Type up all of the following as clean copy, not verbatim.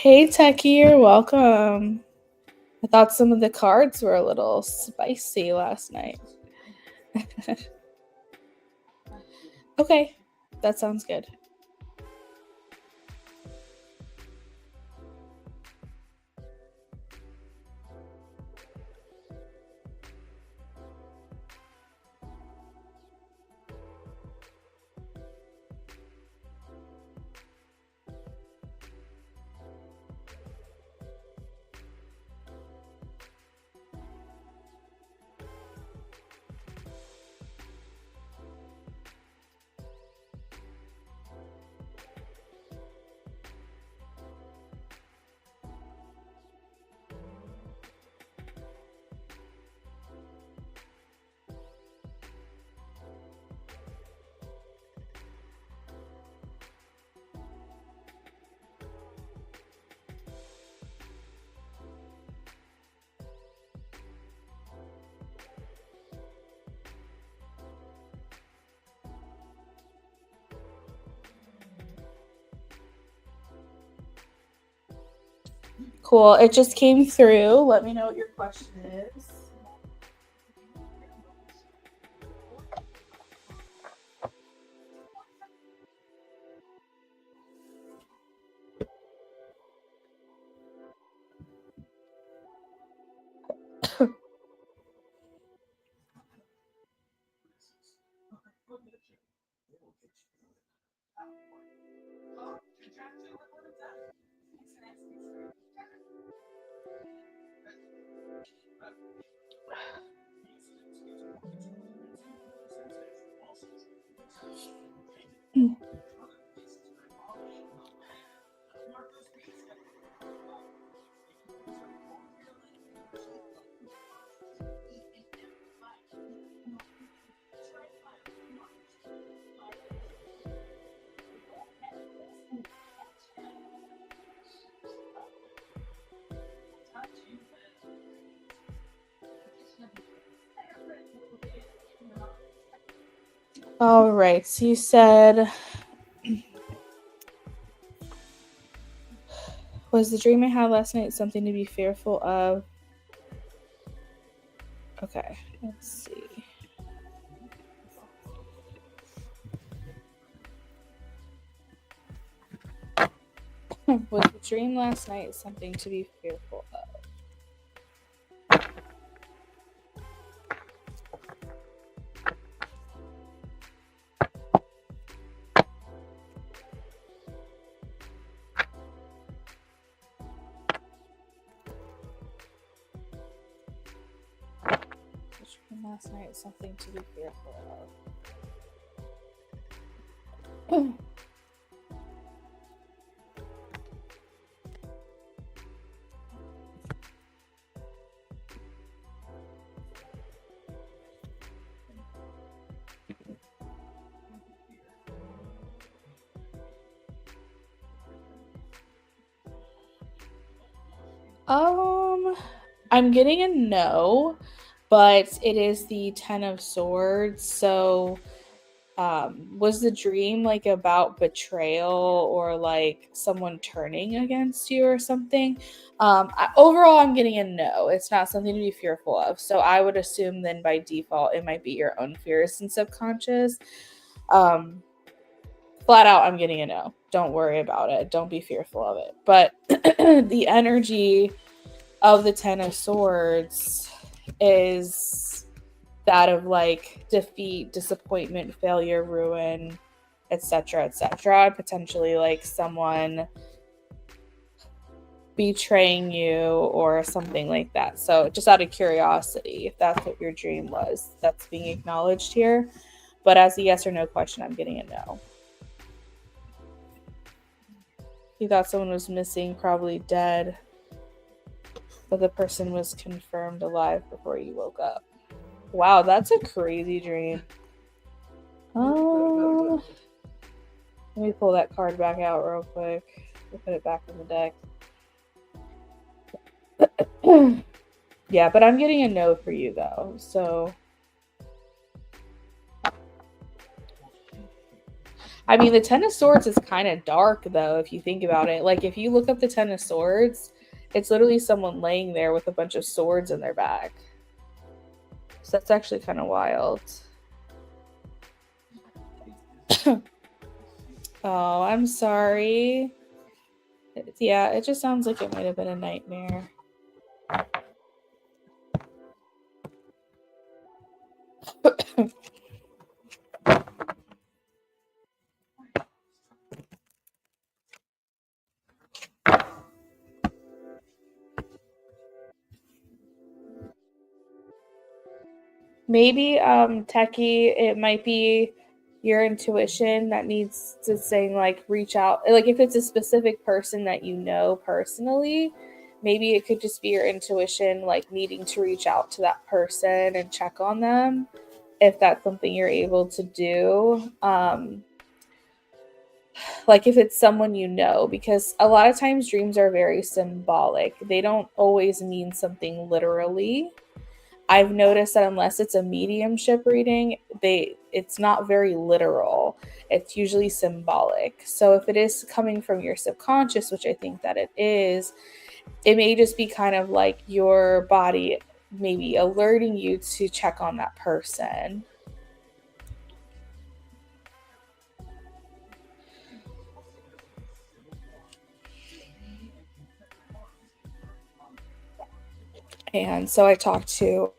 Hey, Techie, you're welcome. I thought some of the cards were a little spicy last night. Okay, that sounds good. Cool. It just came through. Let me know what your question is. All right. So you said, was the dream I had last night something to be fearful of? Okay. Let's see. Was the dream last night something to be fearful of? Last night something to be fearful of. I'm getting a no, but it is the 10 of Swords. So, was the dream like about betrayal or like someone turning against you or something? Overall, I'm getting a no. It's not something to be fearful of. So I would assume then by default it might be your own fears and subconscious. Flat out, I'm getting a no. Don't worry about it. Don't be fearful of it. But the energy of the 10 of Swords is that of like defeat, disappointment, failure, ruin, etc., etc. Potentially like someone betraying you or something like that. So just out of curiosity, if that's what your dream was, that's being acknowledged here. But as a yes or no question, I'm getting a no. You thought someone was missing, probably dead, but the person was confirmed alive before you woke up. Wow, that's a crazy dream. Let me pull that card back out real quick. We'll put it back in the deck. Yeah, but I'm getting a no for you though. So I mean, the Ten of Swords is kind of dark, though, if you think about it. Like, if you look up the Ten of Swords, it's literally someone laying there with a bunch of swords in their back. So that's actually kind of wild. Oh, I'm sorry. Yeah, it just sounds like it might have been a nightmare. Maybe, techie, it might be your intuition that needs to say, like, reach out. Like, if it's a specific person that you know personally, maybe it could just be your intuition, like, needing to reach out to that person and check on them, if that's something you're able to do. Like, if it's someone you know, because a lot of times dreams are very symbolic. They don't always mean something literally. I've noticed that unless it's a mediumship reading, it's not very literal. It's usually symbolic. So if it is coming from your subconscious, which I think that it is, it may just be kind of like your body maybe alerting you to check on that person. And so I talked to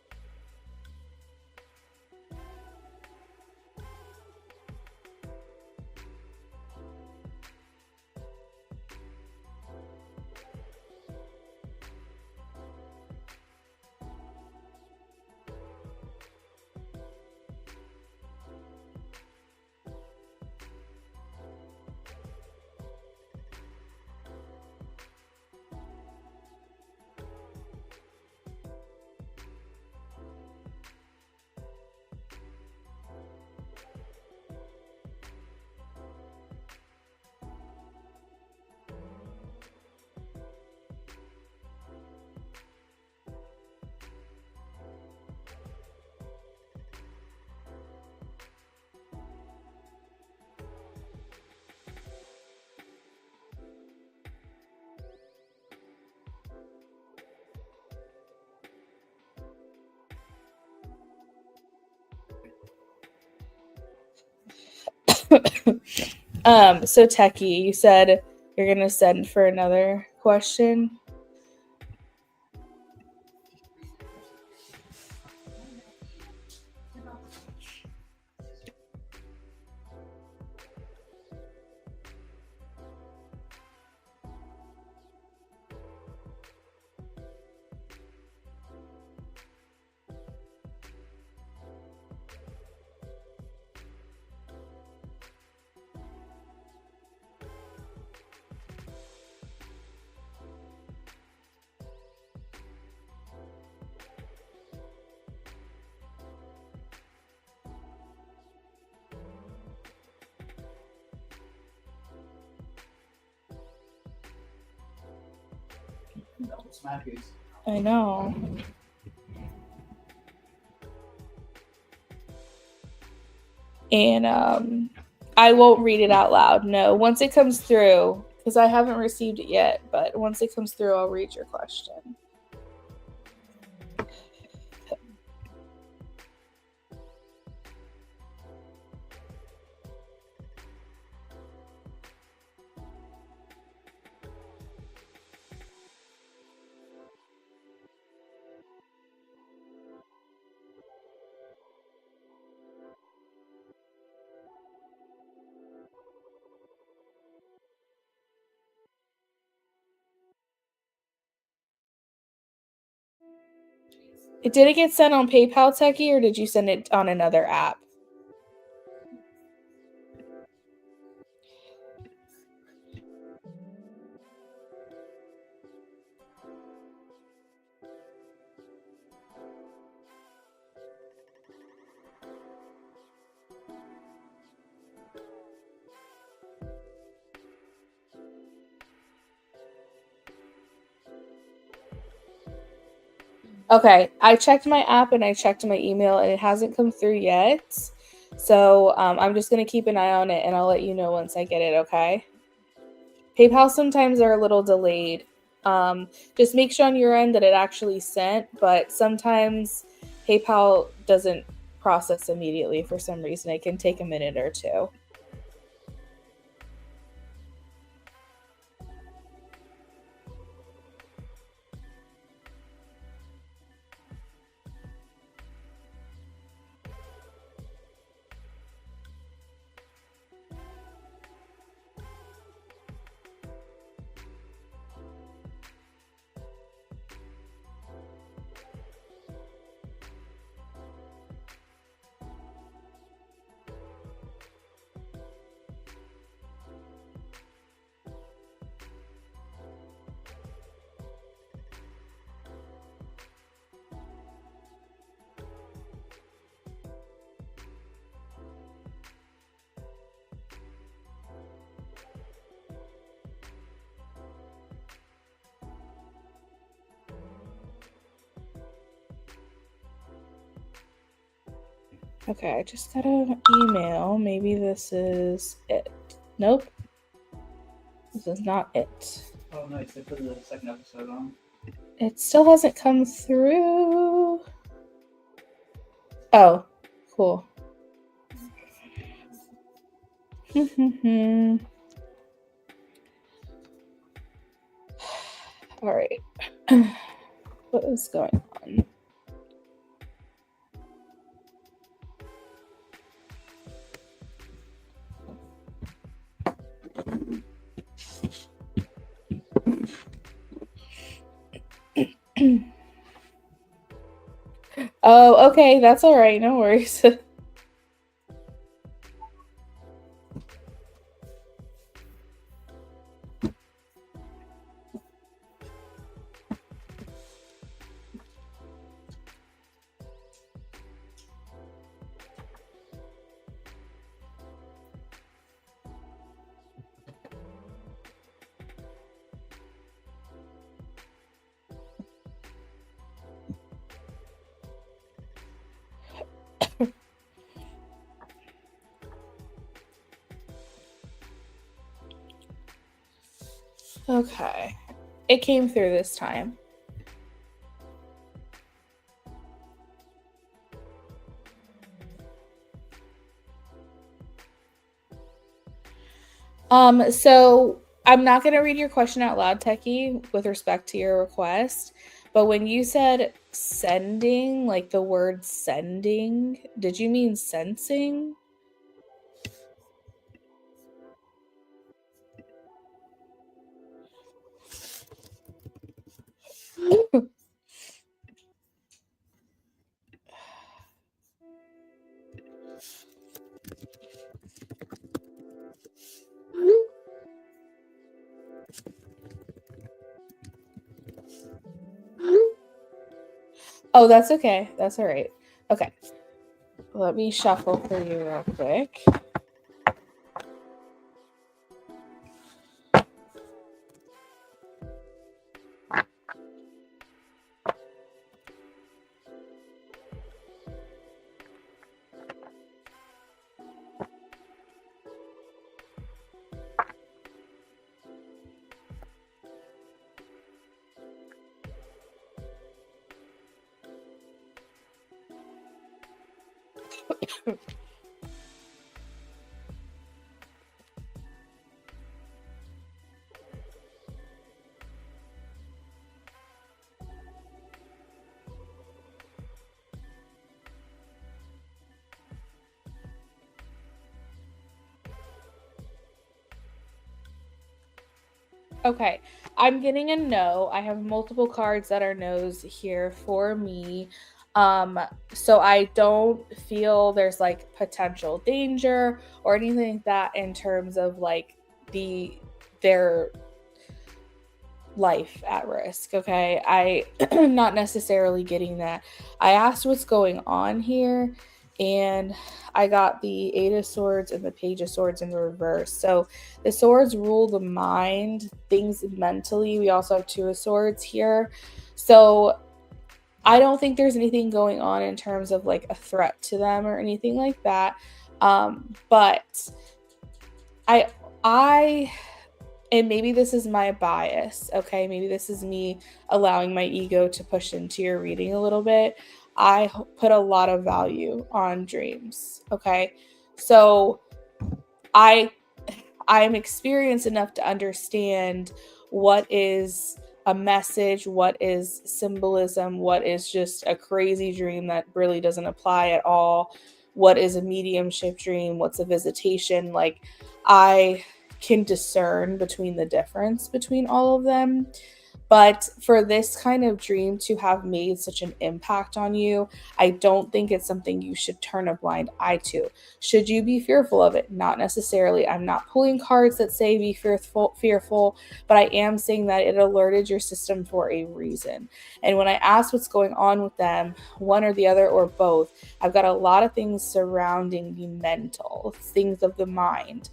so Techie, you said you're gonna send for another question. I know. And I won't read it out loud. No, once it comes through, because I haven't received it yet, but once it comes through, I'll read your question. Did it get sent on PayPal, Techie, or did you send it on another app? Okay, I checked my app and I checked my email and it hasn't come through yet. So I'm just going to keep an eye on it and I'll let you know once I get it, okay? PayPal sometimes are a little delayed. Just make sure on your end that it actually sent, but sometimes PayPal doesn't process immediately for some reason. It can take a minute or two. Okay, I just got an email. Maybe this is it. Nope. This is not it. Oh, nice. They put the second episode on. It still hasn't come through. Oh, cool. All right. What is going on? Oh, okay. That's all right. No worries. Okay. It came through this time. So I'm not going to read your question out loud, Techie, with respect to your request. But when you said sending, like the word sending, did you mean sensing? Oh, that's okay. That's all right. Okay. Let me shuffle for you real quick. Okay, I'm getting a no. I have multiple cards that are no's here for me. So I don't feel there's like potential danger or anything like that in terms of like their life at risk. Okay, I not necessarily getting that. I asked what's going on here, and I got the Eight of Swords and the Page of Swords in reverse. So the swords rule the mind, things mentally. We also have Two of Swords here. So I don't think there's anything going on in terms of like a threat to them or anything like that. But I and maybe this is my bias, okay? Maybe this is me allowing my ego to push into your reading a little bit. I put a lot of value on dreams, okay? So I I'm experienced enough to understand what is a message, what is symbolism, what is just a crazy dream that really doesn't apply at all, what is a mediumship dream, what's a visitation. Like, I can discern between the difference between all of them. But for this kind of dream to have made such an impact on you, I don't think it's something you should turn a blind eye to. Should you be fearful of it? Not necessarily. I'm not pulling cards that say be fearful, but I am saying that it alerted your system for a reason. And when I ask what's going on with them, one or the other or both, I've got a lot of things surrounding the mental, things of the mind.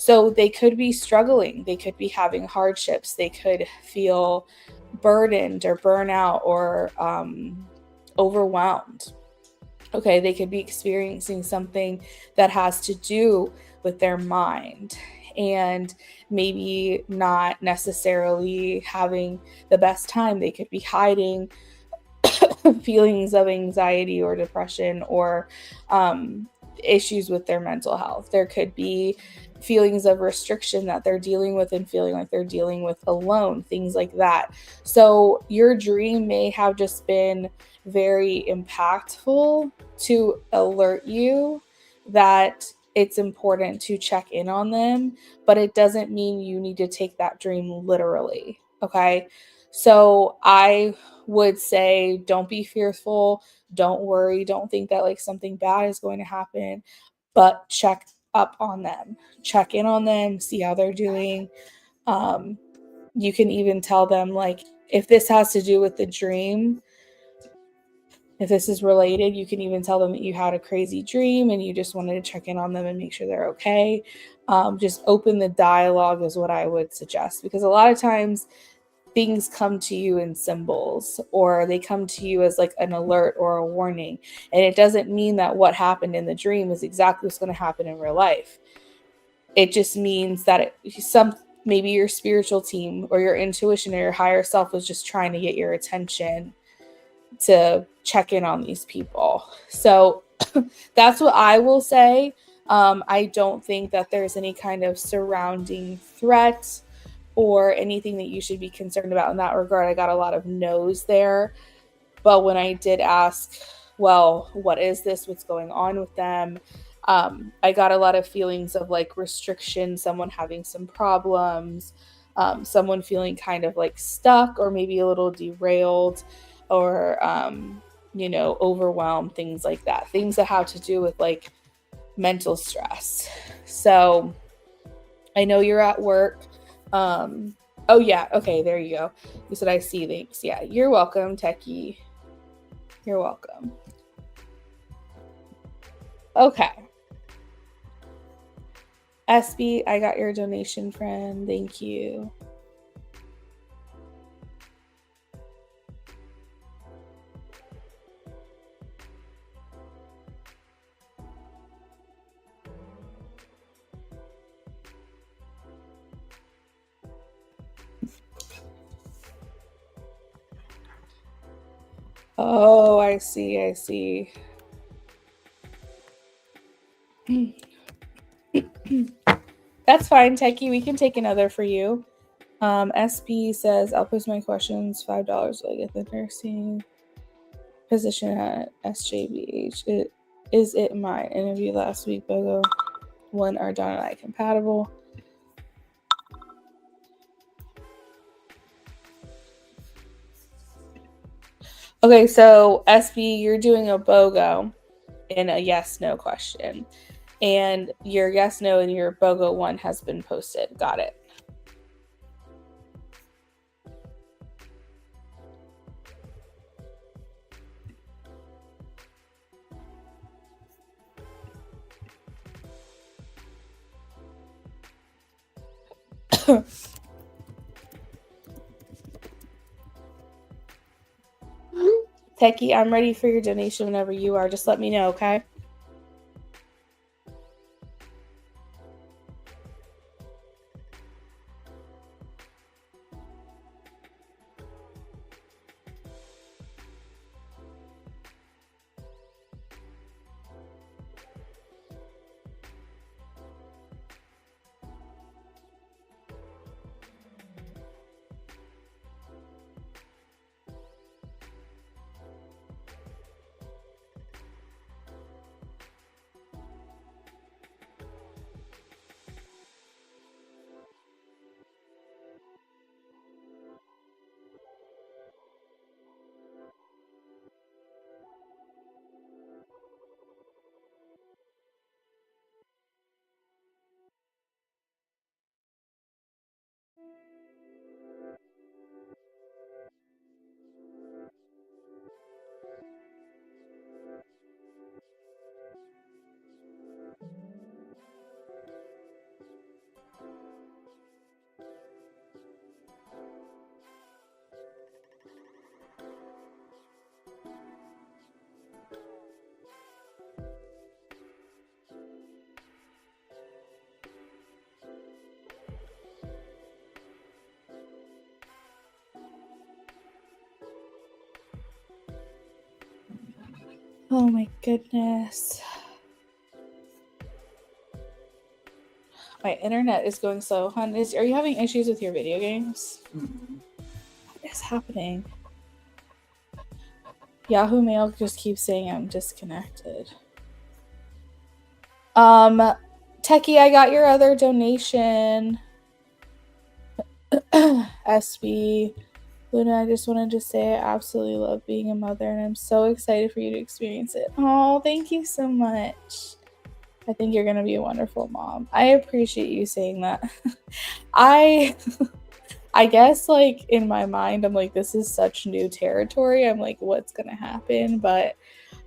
So they could be struggling, they could be having hardships, they could feel burdened or burnout or overwhelmed. Okay, they could be experiencing something that has to do with their mind and maybe not necessarily having the best time. They could be hiding feelings of anxiety or depression or issues with their mental health. There could be feelings of restriction that they're dealing with and feeling like they're dealing with alone, things like that. So your dream may have just been very impactful to alert you that it's important to check in on them, but it doesn't mean you need to take that dream literally. Okay. So I would say don't be fearful, don't worry, don't think that like something bad is going to happen, but check up on them, check in on them, see how they're doing. Um, you can even tell them, like, if this has to do with the dream, if this is related, you can even tell them that you had a crazy dream and you just wanted to check in on them and make sure they're okay. Just open the dialogue is what I would suggest, because a lot of times things come to you in symbols or they come to you as like an alert or a warning. And it doesn't mean that what happened in the dream is exactly what's going to happen in real life. It just means that maybe your spiritual team or your intuition or your higher self was just trying to get your attention to check in on these people. So that's what I will say. I don't think that there's any kind of surrounding threat or anything that you should be concerned about in that regard. I got a lot of no's there. But when I did ask, well, what is this? What's going on with them? I got a lot of feelings of like restriction, someone having some problems, someone feeling kind of like stuck or maybe a little derailed or, overwhelmed, things like that. Things that have to do with like mental stress. So I know you're at work. Oh yeah, okay, there you go. You said I see things. Yeah, you're welcome, Techie. You're welcome. Okay. SB, I got your donation, friend. Thank you. Oh, I see. That's fine, Techie. We can take another for you. SB says, I'll post my questions, $5 will I get the nursing position at SJBH. Is it my interview last week, Bogo? When are Don and I compatible? Okay, so SB, you're doing a BOGO in a yes/no question. And your yes/no and your BOGO one has been posted. Got it. Techie, I'm ready for your donation whenever you are. Just let me know, okay? Oh my goodness. My internet is going slow. Hon, are you having issues with your video games? What is happening? Yahoo Mail just keeps saying I'm disconnected. Techie, I got your other donation. SB. Luna, I just wanted to say I absolutely love being a mother and I'm so excited for you to experience it. Oh, thank you so much. I think you're going to be a wonderful mom. I appreciate you saying that. I guess like in my mind, I'm like, this is such new territory. I'm like, what's going to happen? But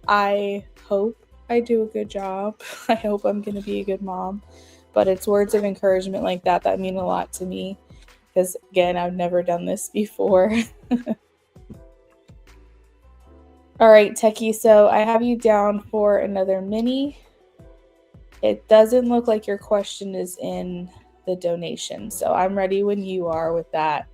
I hope I do a good job. I hope I'm going to be a good mom. But it's words of encouragement like that that mean a lot to me. Because again, I've never done this before. All right, Techie, so I have you down for another mini. It doesn't look like your question is in the donation, so I'm ready when you are with that.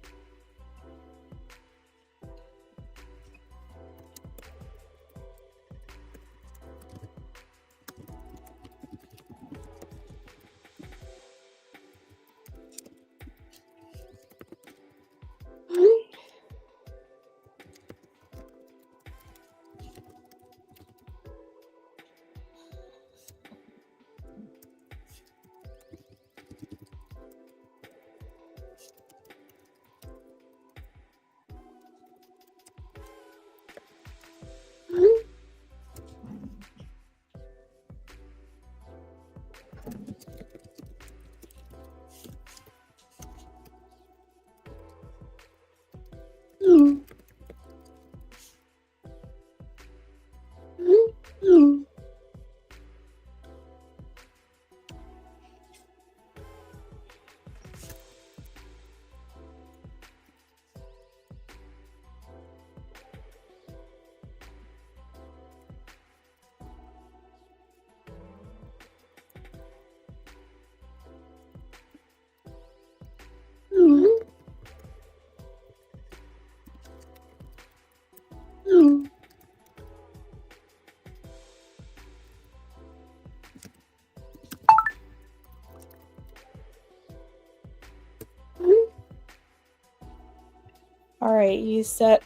All right, you said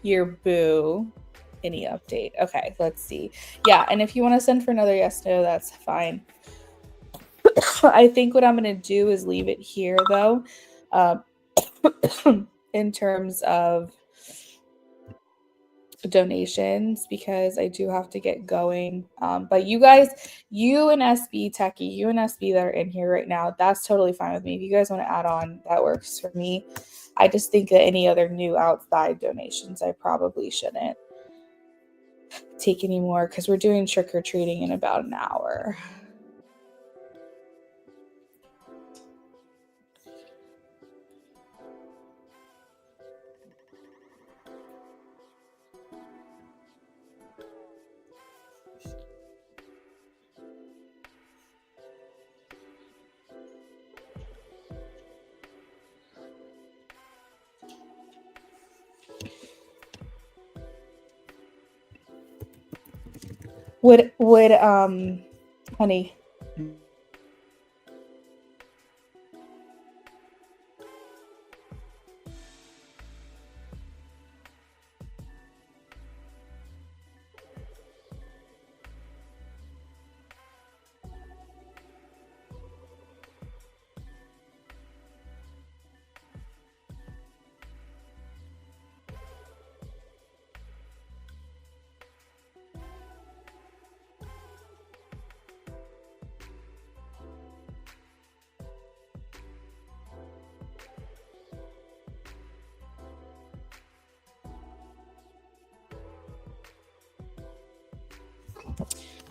your boo. Any update? Okay, let's see. Yeah, and if you want to send for another yes, no, that's fine. I think what I'm going to do is leave it here, though, in terms of donations, because I do have to get going. But you guys, you and SB Techie, you and SB that are in here right now, that's totally fine with me. If you guys want to add on, that works for me. I just think that any other new outside donations, I probably shouldn't take anymore because we're doing trick-or-treating in about an hour. Would honey,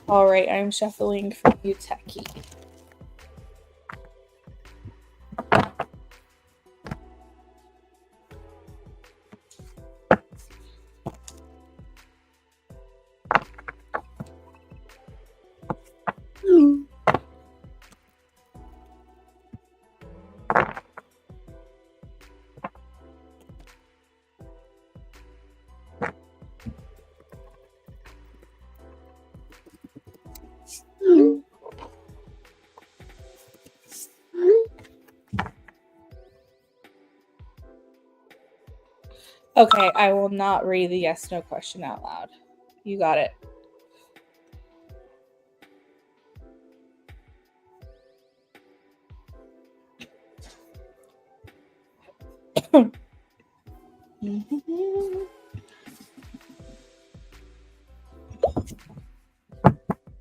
all right, I'm shuffling for you, Techie. Okay, I will not read the yes no question out loud. You got it.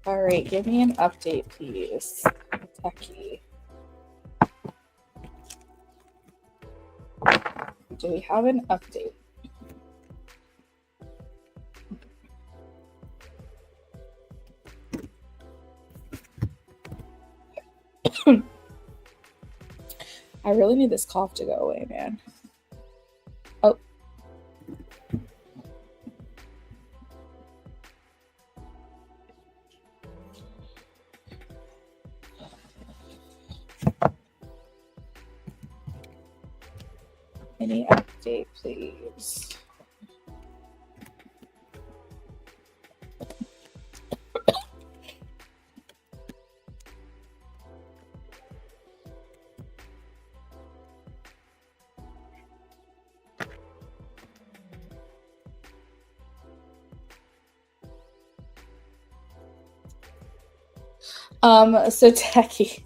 All right, give me an update, please. Techie. Do we have an update? I really need this cough to go away, man. Oh. Any update, please? So Techie,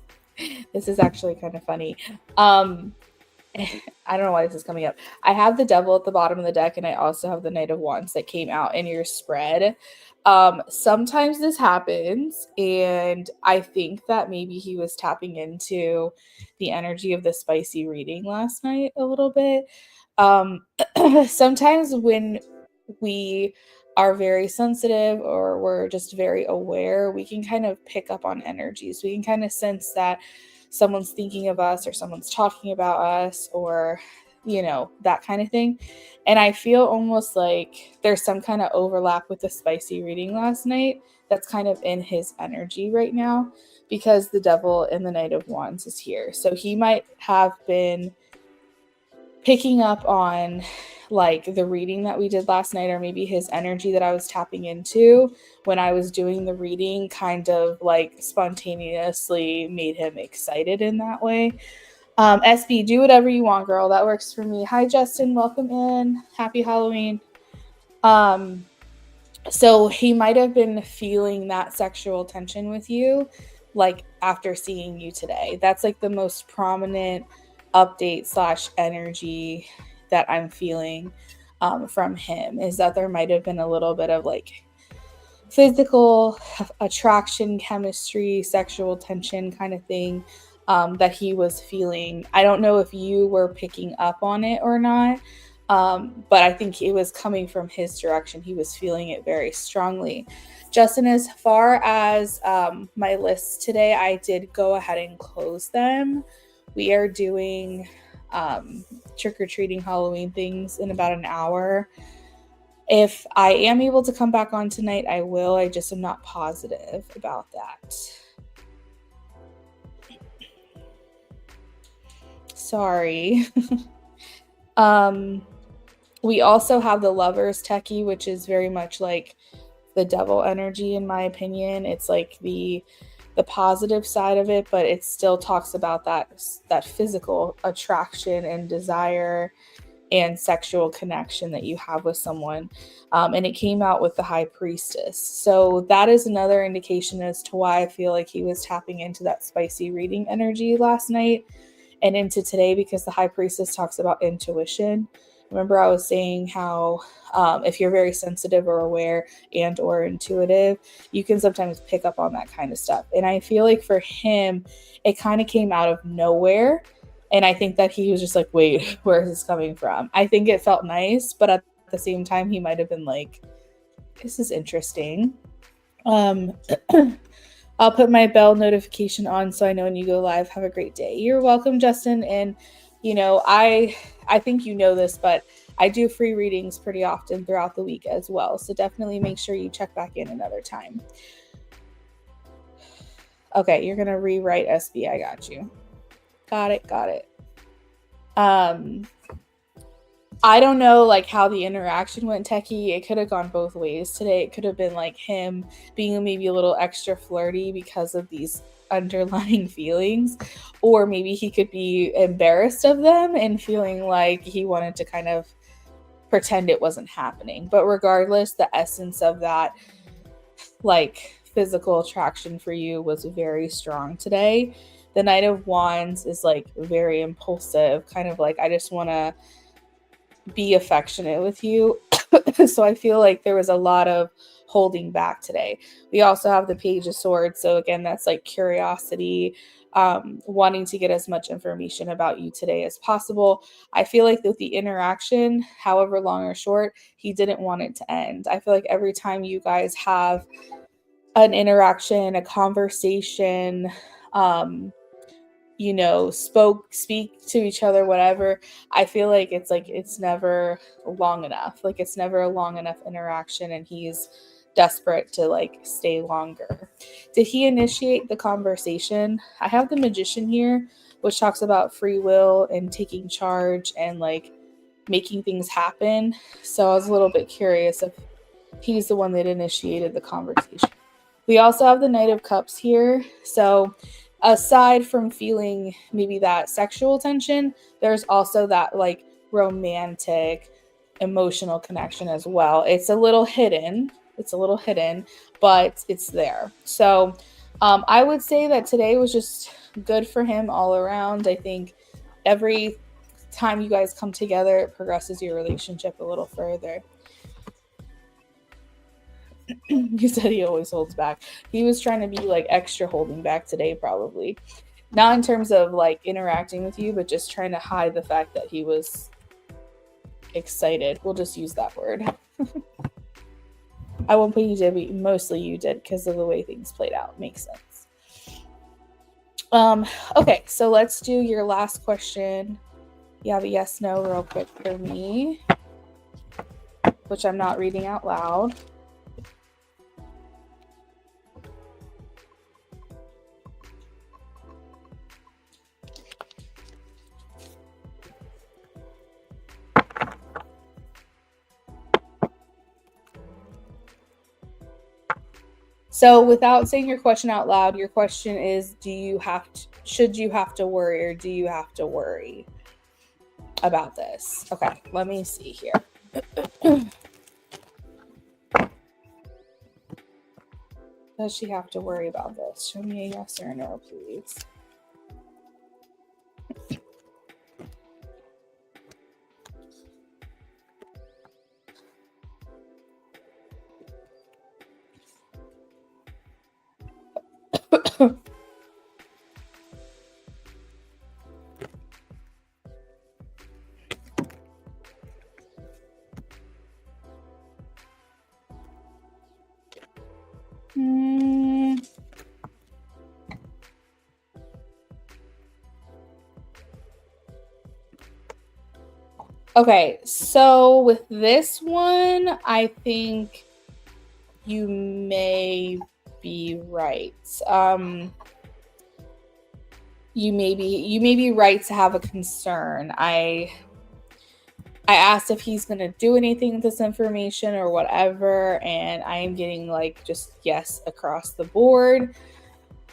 this is actually kind of funny. I don't know why this is coming up. I have the devil at the bottom of the deck, and I also have the Knight of Wands that came out in your spread. Sometimes this happens, and I think that maybe he was tapping into the energy of the spicy reading last night a little bit. Sometimes when we are very sensitive or we're just very aware, we can kind of pick up on energies. We can kind of sense that someone's thinking of us or someone's talking about us or that kind of thing. And I feel almost like there's some kind of overlap with the spicy reading last night that's kind of in his energy right now because the devil and the Knight of Wands is here. So he might have been picking up on like the reading that we did last night, or maybe his energy that I was tapping into when I was doing the reading kind of like spontaneously made him excited in that way. SB, do whatever you want, girl. That works for me. Hi, Justin. Welcome in. Happy Halloween. So he might have been feeling that sexual tension with you, like after seeing you today. That's like the most prominent update / energy that I'm feeling from him, is that there might have been a little bit of like physical attraction, chemistry, sexual tension kind of thing that he was feeling. I don't know if you were picking up on it or not, but I think it was coming from his direction. He was feeling it very strongly. Justin, as far as my lists today, I did go ahead and close them. We are doing trick-or-treating Halloween things in about an hour. If I am able to come back on tonight, I will. I just am not positive about that. Sorry. We also have the Lovers Techie, which is very much like the devil energy, in my opinion. It's like the positive side of it, but it still talks about that physical attraction and desire and sexual connection that you have with someone. And it came out with the High Priestess. So that is another indication as to why I feel like he was tapping into that spicy reading energy last night and into today, because the High Priestess talks about intuition. Remember, I was saying how if you're very sensitive or aware and or intuitive, you can sometimes pick up on that kind of stuff. And I feel like for him, it kind of came out of nowhere. And I think that he was just like, wait, where is this coming from? I think it felt nice, but at the same time, he might have been like, this is interesting. I'll put my bell notification on so I know when you go live. Have a great day. You're welcome, Justin. And, I think you know this, but I do free readings pretty often throughout the week as well. So definitely make sure you check back in another time. Okay, you're going to rewrite SB. I got you. Got it. I don't know like how the interaction went, Techie. It could have gone both ways today. It could have been like him being maybe a little extra flirty because of these underlying feelings, or maybe he could be embarrassed of them and feeling like he wanted to kind of pretend it wasn't happening. But regardless, the essence of that like physical attraction for you was very strong today. The Knight of Wands is like very impulsive, kind of like I just want to be affectionate with you. So I feel like there was a lot of holding back today. We also have the Page of Swords. So again, that's like curiosity, wanting to get as much information about you today as possible. I feel like with the interaction, however long or short, he didn't want it to end. I feel like every time you guys have an interaction, a conversation, speak to each other, whatever, I feel like it's never long enough. Like it's never a long enough interaction and he's desperate to like stay longer. Did he initiate the conversation? I have the Magician here, which talks about free will and taking charge and like making things happen. So I was a little bit curious if he's the one that initiated the conversation. We also have the Knight of Cups here. So aside from feeling maybe that sexual tension, there's also that like romantic, emotional connection as well. It's a little hidden. But it's there. So I would say that today was just good for him all around. I think every time you guys come together, it progresses your relationship a little further. You said he always holds back. He was trying to be like extra holding back today, probably. Not in terms of like interacting with you, but just trying to hide the fact that he was excited. We'll just use that word. I won't put you did, but mostly you did because of the way things played out. Makes sense. Okay, so let's do your last question. You have a yes, no real quick for me, which I'm not reading out loud. So without saying your question out loud, your question is, should you have to worry or do you have to worry about this? Okay, let me see here. Does she have to worry about this? Show me a yes or a no, please. Okay, so with this one, I think you may be right. You may be right to have a concern. I asked if he's going to do anything with this information or whatever, and I am getting like just yes across the board.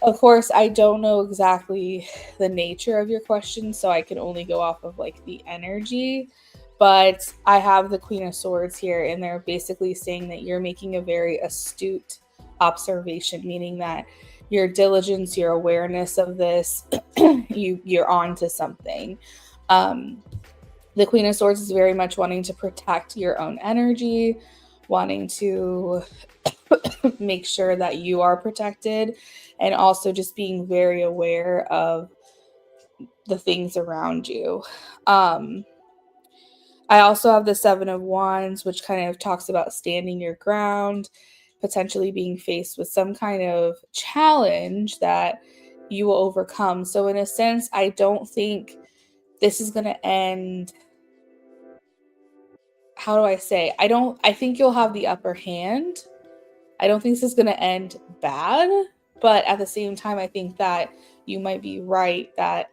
Of course, I don't know exactly the nature of your question, so I can only go off of like the energy. But I have the Queen of Swords here, and they're basically saying that you're making a very astute observation, meaning that your diligence, your awareness of this, you're on to something. The Queen of Swords is very much wanting to protect your own energy, wanting to make sure that you are protected, and also just being very aware of the things around you. I also have the Seven of Wands, which kind of talks about standing your ground, potentially being faced with some kind of challenge that you will overcome. So in a sense, I don't think this is going to end. How do I say? I think you'll have the upper hand. I don't think this is going to end bad, but at the same time, I think that you might be right that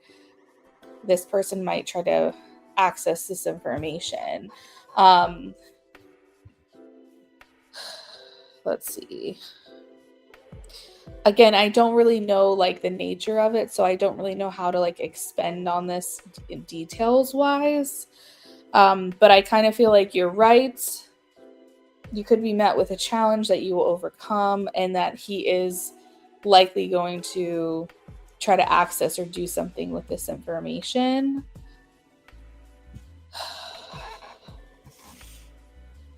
this person might try to access this information. Let's see. Again, I don't really know like the nature of it, so I don't really know how to like expend on this details wise. But I kind of feel like you're right. You could be met with a challenge that you will overcome, and that he is likely going to try to access or do something with this information.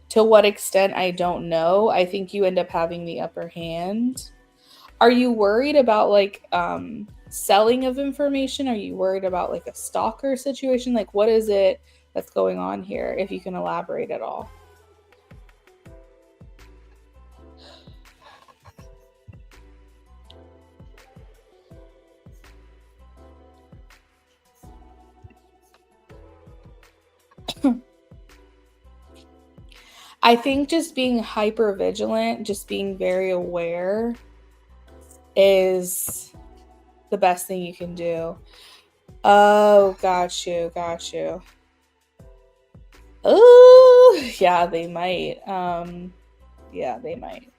To what extent, I don't know. I think you end up having the upper hand. Are you worried about like selling of information? Are you worried about like a stalker situation? Like, what is it that's going on here? If you can elaborate at all. I think just being hyper vigilant, just being very aware is the best thing you can do. Oh, got you. Oh, yeah, they might. Yeah, they might.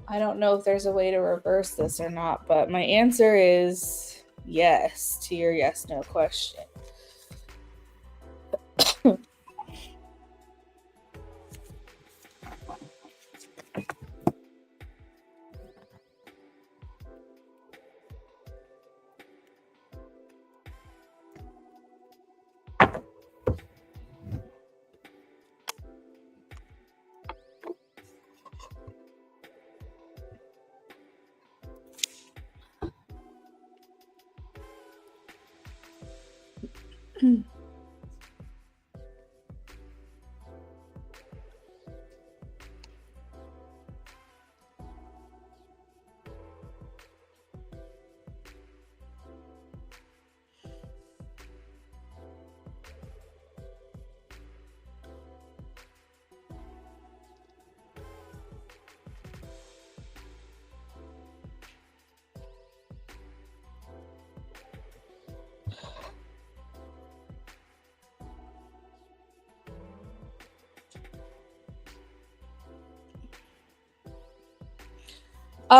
I don't know if there's a way to reverse this or not, but my answer is yes to your yes no question.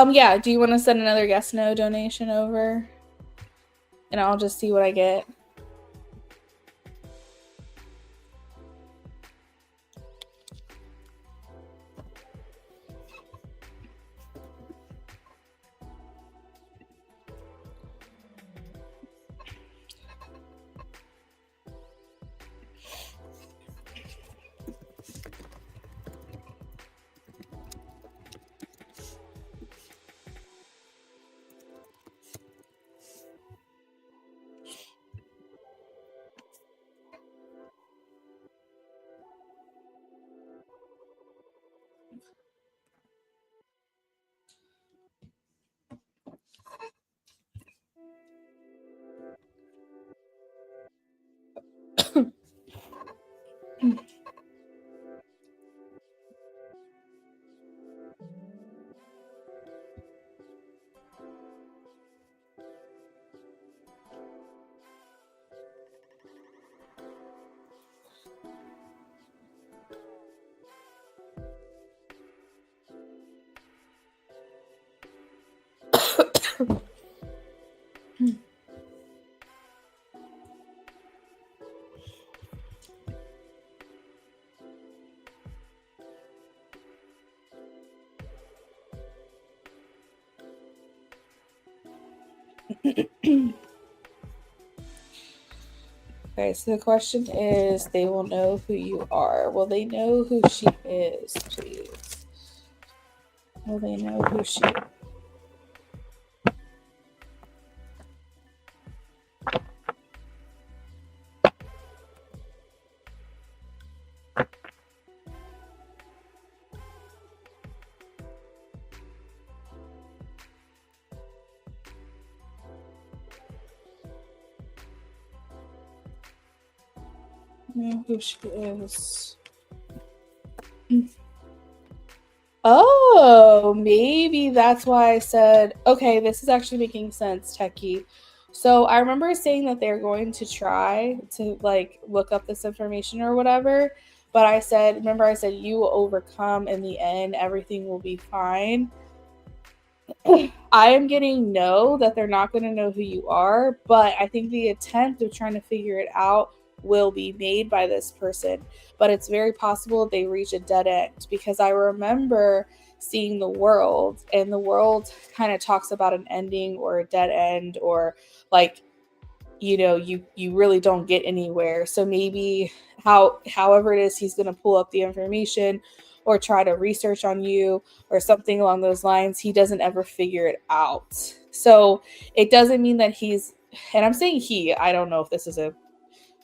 Yeah, do you want to send another yes no donation over? And I'll just see what I get. Okay, so the question is, they will know who you are. Will they know who she is, please? Will they know who she is? Know who she is. Oh, maybe that's why I said, okay, this is actually making sense, Techie. So I remember saying that they're going to try to like look up this information or whatever. But I said, remember, I said you will overcome in the end, everything will be fine. I am getting no, that they're not going to know who you are, but I think the attempt of trying to figure it out will be made by this person, but it's very possible they reach a dead end, because I remember seeing the world, and the world kind of talks about an ending or a dead end, or like, you really don't get anywhere. So maybe however it is he's going to pull up the information or try to research on you or something along those lines, he doesn't ever figure it out. So it doesn't mean that he's, and I'm saying he, I don't know if this is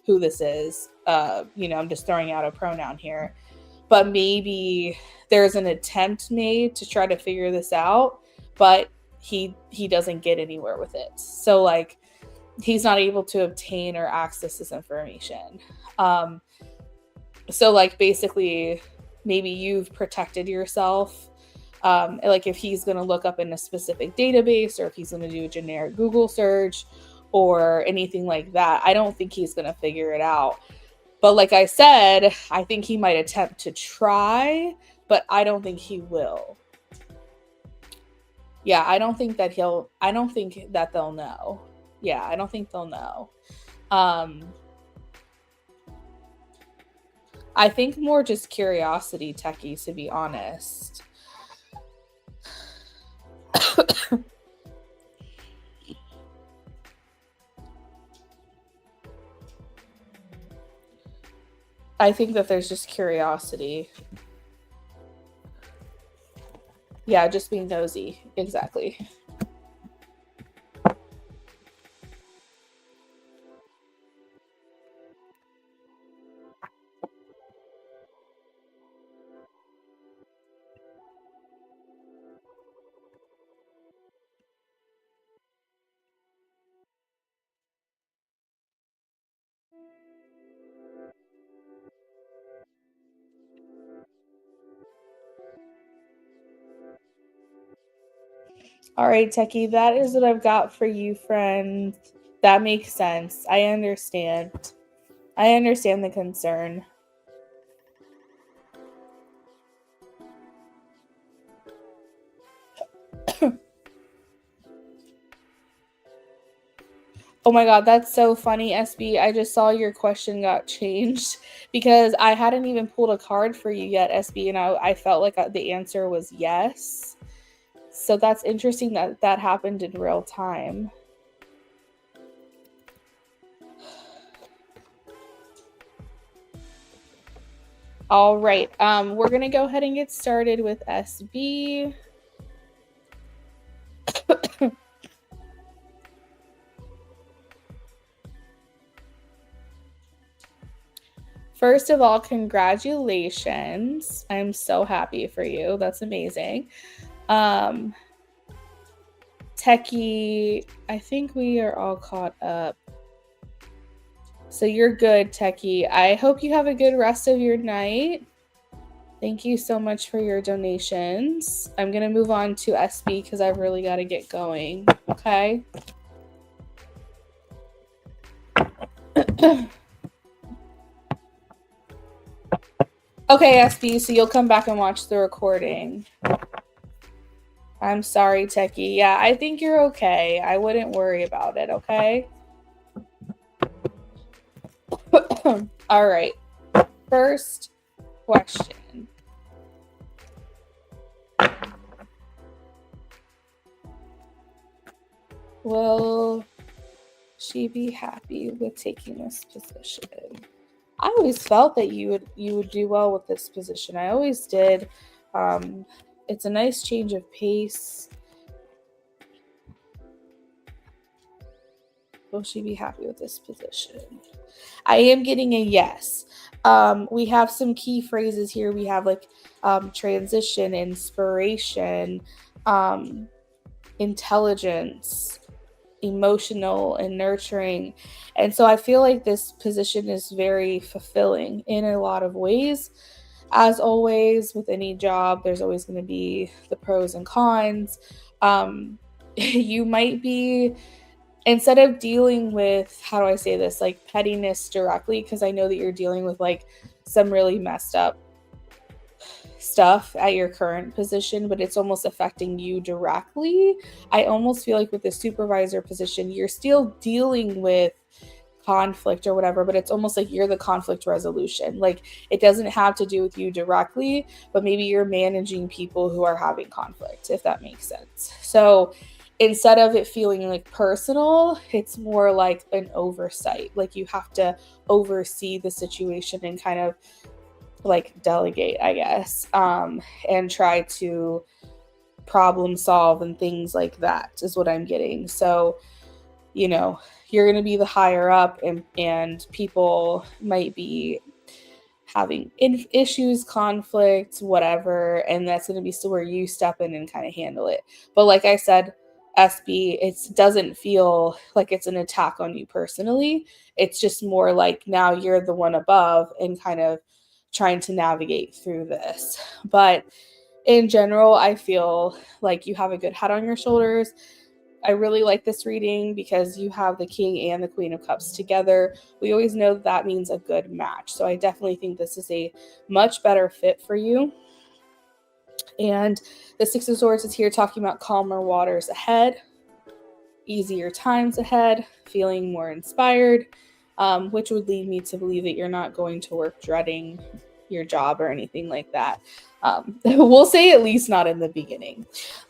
who this is. I'm just throwing out a pronoun here, but maybe there's an attempt made to try to figure this out, but he doesn't get anywhere with it. So like, he's not able to obtain or access this information. So like, basically, maybe you've protected yourself. Like if he's going to look up in a specific database, or if he's going to do a generic Google search or anything like that, I don't think he's going to figure it out. But like I said, I think he might attempt to try, but I don't think he will. Yeah, I don't think that they'll know. Yeah, I don't think they'll know. I think more just curiosity, Techie, to be honest. I think that there's just curiosity. Yeah, just being nosy. Exactly. All right, Techie, that is what I've got for you, friend. That makes sense. I understand. I understand the concern. Oh my god, that's so funny, SB. I just saw your question got changed because I hadn't even pulled a card for you yet, SB, and I felt like the answer was yes. So that's interesting that that happened in real time. All right, we're gonna go ahead and get started with SB. First of all, congratulations. I'm so happy for you. That's amazing. Techie, I think we are all caught up. So you're good, Techie. I hope you have a good rest of your night. Thank you so much for your donations. I'm going to move on to SB because I've really got to get going. Okay? Okay, SB, so you'll come back and watch the recording. I'm sorry, Techie. Yeah, I think you're okay. I wouldn't worry about it, okay? All right. First question. Will she be happy with taking this position? I always felt that you would do well with this position. I always did. It's a nice change of pace. Will she be happy with this position? I am getting a yes. We have some key phrases here. We have like transition, inspiration, intelligence, emotional, and nurturing. And so I feel like this position is very fulfilling in a lot of ways. As always, with any job, there's always going to be the pros and cons. You might be, instead of dealing with, how do I say this, like pettiness directly, because I know that you're dealing with like some really messed up stuff at your current position, but it's almost affecting you directly. I almost feel like with the supervisor position, you're still dealing with conflict or whatever, but it's almost like you're the conflict resolution. Like it doesn't have to do with you directly, but maybe you're managing people who are having conflict, if that makes sense. So instead of it feeling like personal, it's more like an oversight. Like you have to oversee the situation and kind of like delegate, I guess, and try to problem solve and things like that is what I'm getting. So, you know, you're going to be the higher up, and people might be having issues, conflicts, whatever, and that's going to be where you step in and kind of handle it. But like I said, SB, it doesn't feel like it's an attack on you personally. It's just more like now you're the one above and kind of trying to navigate through this. But in general, I feel like you have a good head on your shoulders. I really like this reading because you have the King and the Queen of Cups together. We always know that means a good match. So I definitely think this is a much better fit for you. And the Six of Swords is here talking about calmer waters ahead, easier times ahead, feeling more inspired, which would lead me to believe that you're not going to work dreading your job or anything like that. We'll say at least not in the beginning.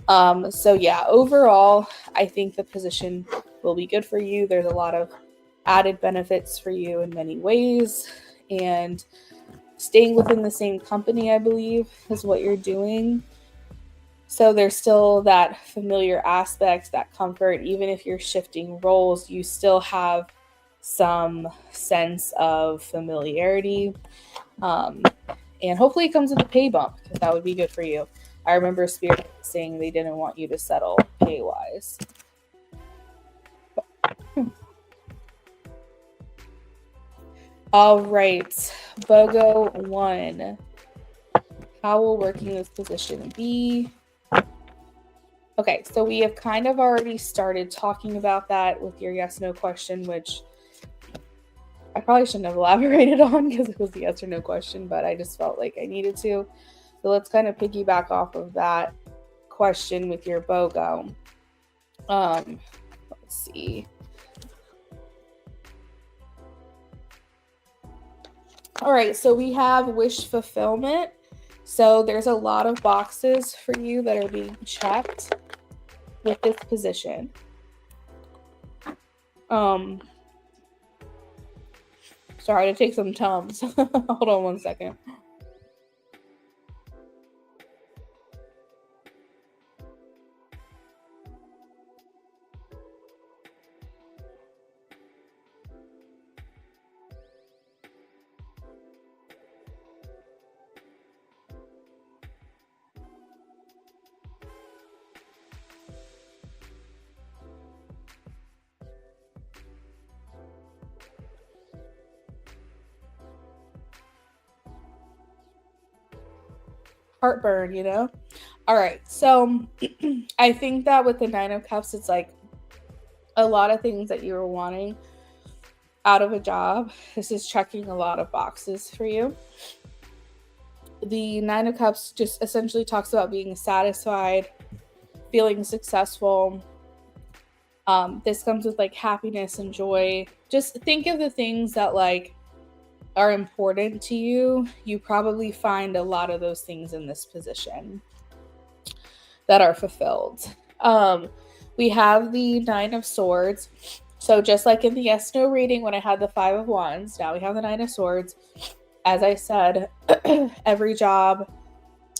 So yeah, overall, I think the position will be good for you. There's a lot of added benefits for you in many ways, and staying within the same company, I believe, is what you're doing. So there's still that familiar aspect, that comfort. Even if you're shifting roles, you still have some sense of familiarity. And hopefully it comes with a pay bump, because that would be good for you. I remember Spirit saying they didn't want you to settle pay-wise. All right, BOGO 1. How will working this position be? Okay, so we have kind of already started talking about that with your yes/no question, which I probably shouldn't have elaborated on because it was the yes or no question, but I just felt like I needed to. So let's kind of piggyback off of that question with your BOGO. Let's see. All right, so we have wish fulfillment. So there's a lot of boxes for you that are being checked with this position. Sorry to take some Tums. Hold on one second. Heartburn, you know? All right, so I think that with the Nine of Cups, it's like a lot of things that you were wanting out of a job. This is checking a lot of boxes for you. The Nine of Cups just essentially talks about being satisfied, feeling successful. This comes with like happiness and joy. Just think of the things that like are important to you. You probably find a lot of those things in this position that are fulfilled. We have the Nine of Swords. So just like in the yes no reading when I had the Five of Wands, now we have the Nine of Swords. As I said, every job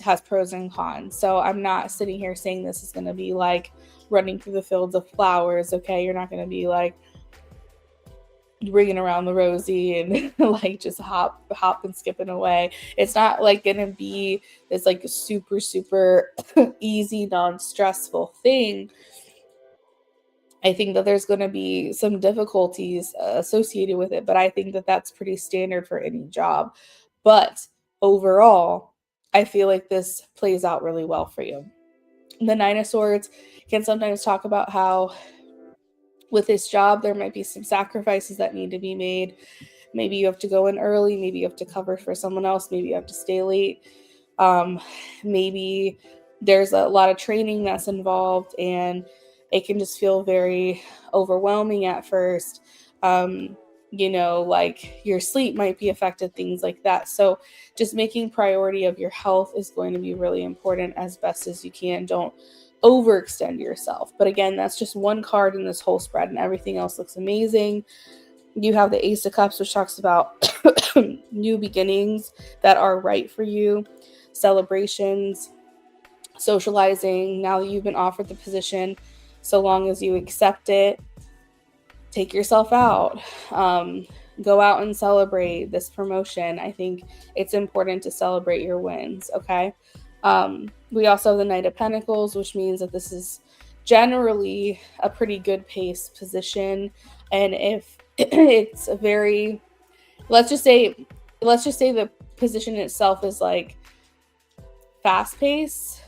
has pros and cons. So I'm not sitting here saying this is going to be like running through the fields of flowers. Okay, you're not going to be like ringing around the rosy and like just hop and skipping away. It's not like gonna be this like super easy, non-stressful thing. I think that there's going to be some difficulties associated with it, but I think that that's pretty standard for any job. But overall, I feel like this plays out really well for you. The Nine of Swords can sometimes talk about how with this job, there might be some sacrifices that need to be made. Maybe you have to go in early. Maybe you have to cover for someone else. Maybe you have to stay late. Maybe there's a lot of training that's involved, and it can just feel very overwhelming at first. like your sleep might be affected, things like that. So just making priority of your health is going to be really important as best as you can. Don't overextend yourself. But again, that's just one card in this whole spread, and everything else looks amazing. You have the Ace of Cups, which talks about new beginnings that are right for you, celebrations, socializing. Now that you've been offered the position, so long as you accept it, take yourself out. Go out and celebrate this promotion. I think it's important to celebrate your wins, okay? We also have the Knight of Pentacles, which means that this is generally a pretty good pace position. And if it's a very, let's just say the position itself is like fast pace,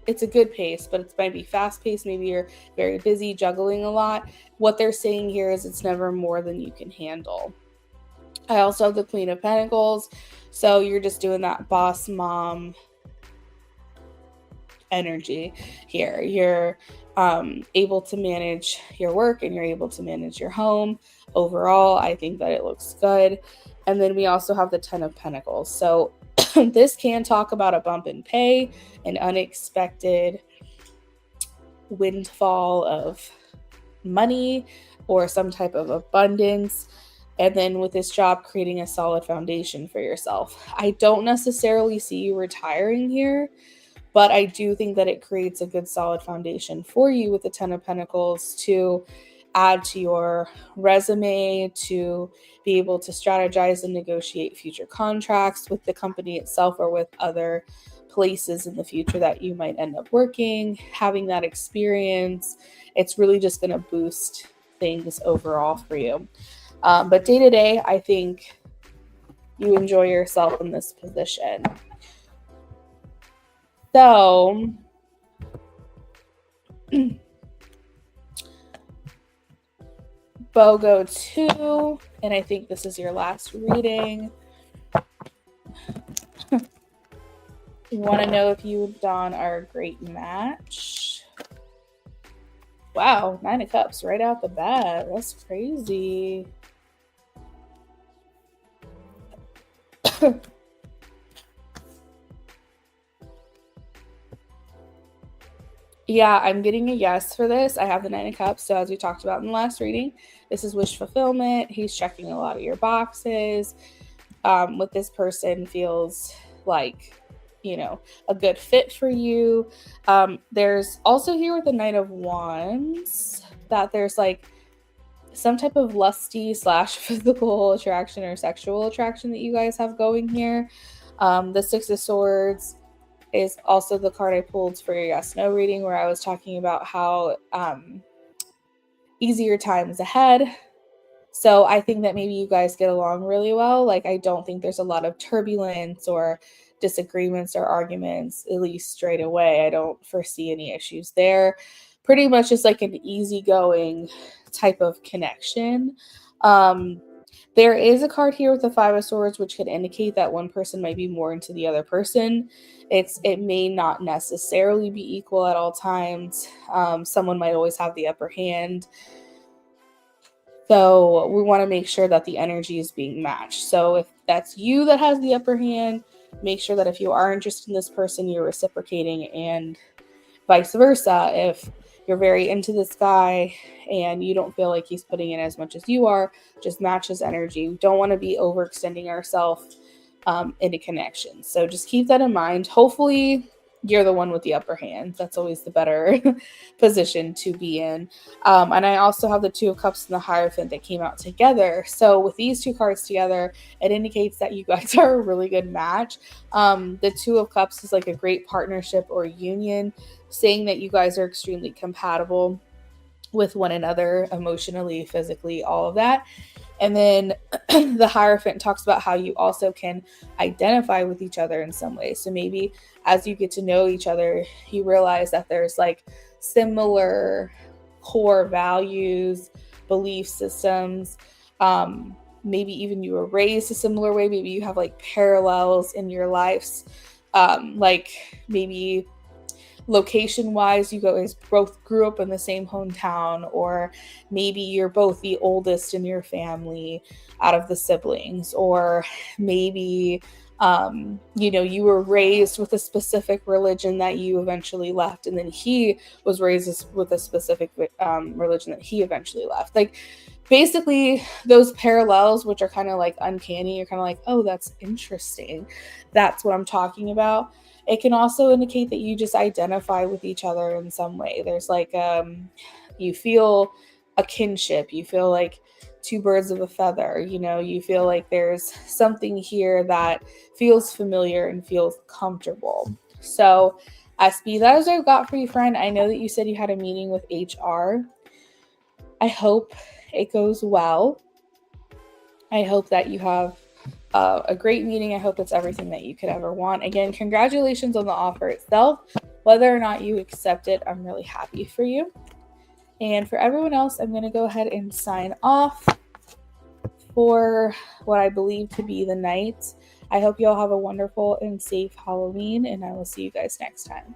it's a good pace, but it might be fast paced. Maybe you're very busy juggling a lot. What they're saying here is it's never more than you can handle. I also have the Queen of Pentacles. So you're just doing that boss mom energy here. You're able to manage your work and you're able to manage your home. Overall, I think that it looks good. And then we also have the Ten of Pentacles. So this can talk about a bump in pay, an unexpected windfall of money or some type of abundance. And then with this job, creating a solid foundation for yourself. I don't necessarily see you retiring here, but I do think that it creates a good solid foundation for you with the Ten of Pentacles to add to your resume, to be able to strategize and negotiate future contracts with the company itself or with other places in the future that you might end up working. Having that experience, it's really just going to boost things overall for you. But day to day, I think you enjoy yourself in this position. So, BOGO 2, and I think this is your last reading. You want to know if you and Dawn are a great match. Wow, 9 of Cups right out the bat. That's crazy. Yeah, I'm getting a yes for this. I have the 9 of Cups. So as we talked about in the last reading, this is wish fulfillment. He's checking a lot of your boxes. With this person feels like, a good fit for you. There's also here with the Knight of Wands that there's like some type of lusty / physical attraction or sexual attraction that you guys have going here. The Six of Swords is also the card I pulled for your yes no reading, where I was talking about how easier times ahead. So I think that maybe you guys get along really well. Like, I don't think there's a lot of turbulence or disagreements or arguments, at least straight away. I don't foresee any issues there. Pretty much just like an easygoing type of connection. There is a card here with the Five of Swords, which could indicate that one person might be more into the other person. It may not necessarily be equal at all times. Someone might always have the upper hand. So we want to make sure that the energy is being matched. So if that's you that has the upper hand, make sure that if you are interested in this person, you're reciprocating, and vice versa. If you're very into this guy and you don't feel like he's putting in as much as you are, just match his energy. We don't want to be overextending ourselves in a connection. So just keep that in mind. Hopefully you're the one with the upper hand. That's always the better position to be in. And I also have the Two of Cups and the Hierophant that came out together. So with these two cards together, it indicates that you guys are a really good match. The Two of Cups is like a great partnership or union, saying that you guys are extremely compatible with one another emotionally, physically, all of that. And then the Hierophant talks about how you also can identify with each other in some ways. So maybe as you get to know each other, you realize that there's like similar core values, belief systems. Maybe even you were raised a similar way. Maybe you have like parallels in your lives. Like maybe location wise, you guys both grew up in the same hometown, or maybe you're both the oldest in your family out of the siblings, or maybe you were raised with a specific religion that you eventually left, and then he was raised with a specific religion that he eventually left. Like, basically, those parallels, which are kind of like uncanny, you're kind of like, oh, that's interesting. That's what I'm talking about. It can also indicate that you just identify with each other in some way. There's like, you feel a kinship. You feel like two birds of a feather. You feel like there's something here that feels familiar and feels comfortable. So, SB, that is what I've got for you, friend. I know that you said you had a meeting with HR. I hope it goes well. I hope that you have a great meeting. I hope it's everything that you could ever want. Again, congratulations on the offer itself. Whether or not you accept it, I'm really happy for you. And for everyone else, I'm going to go ahead and sign off for what I believe to be the night. I hope you all have a wonderful and safe Halloween, and I will see you guys next time.